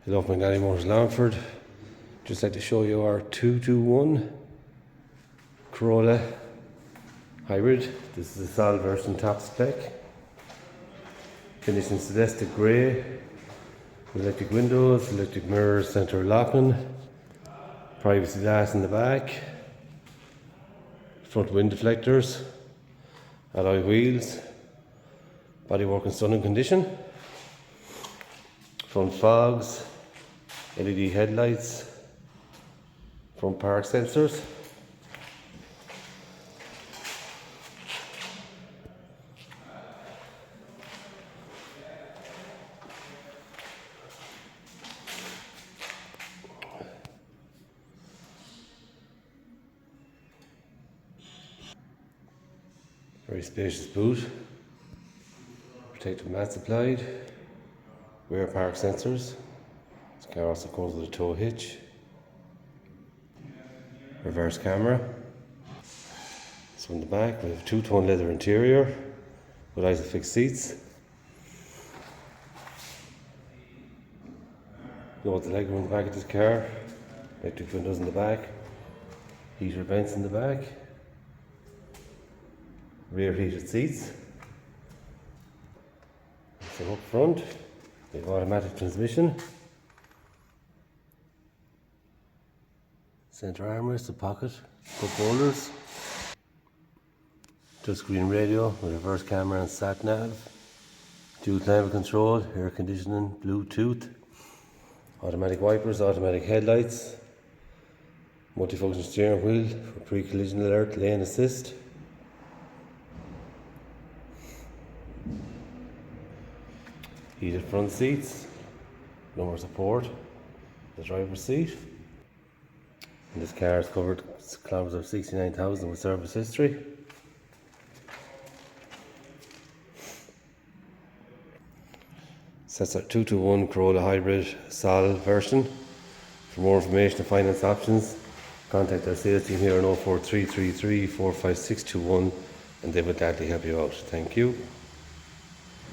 Hello from Galley Motors Longford. Just like to show you our 221 Corolla hybrid. This is a solid version top spec. Finished in Celestic Grey. Electric windows, electric mirrors, centre locking. Privacy glass in the back. Front wind deflectors. Alloy wheels. Bodywork in stunning condition. Front fogs. LED headlights. Front park sensors. Very spacious boot. Protective mat supplied. Rear park sensors. This car also comes with a tow hitch. Reverse camera. So in the back we have two-tone leather interior with ISOFIX seats. Load the legroom in the back of this car. Electric windows in the back. Heater vents in the back. Rear heated seats. So up front, we have automatic transmission. Centre armrest, a pocket, cup holders. Touchscreen radio with reverse camera and sat nav. Dual climate control, air conditioning, Bluetooth. Automatic wipers, automatic headlights. Multifunction steering wheel for pre-collision alert, lane assist. Heated front seats, lumbar support, the driver's seat. And this car is covered kilometres of 69,000 with service history. So that's our 221 Corolla Hybrid Sol version. For more information and finance options, contact our sales team here on 04333 45621 and they will gladly help you out. Thank you.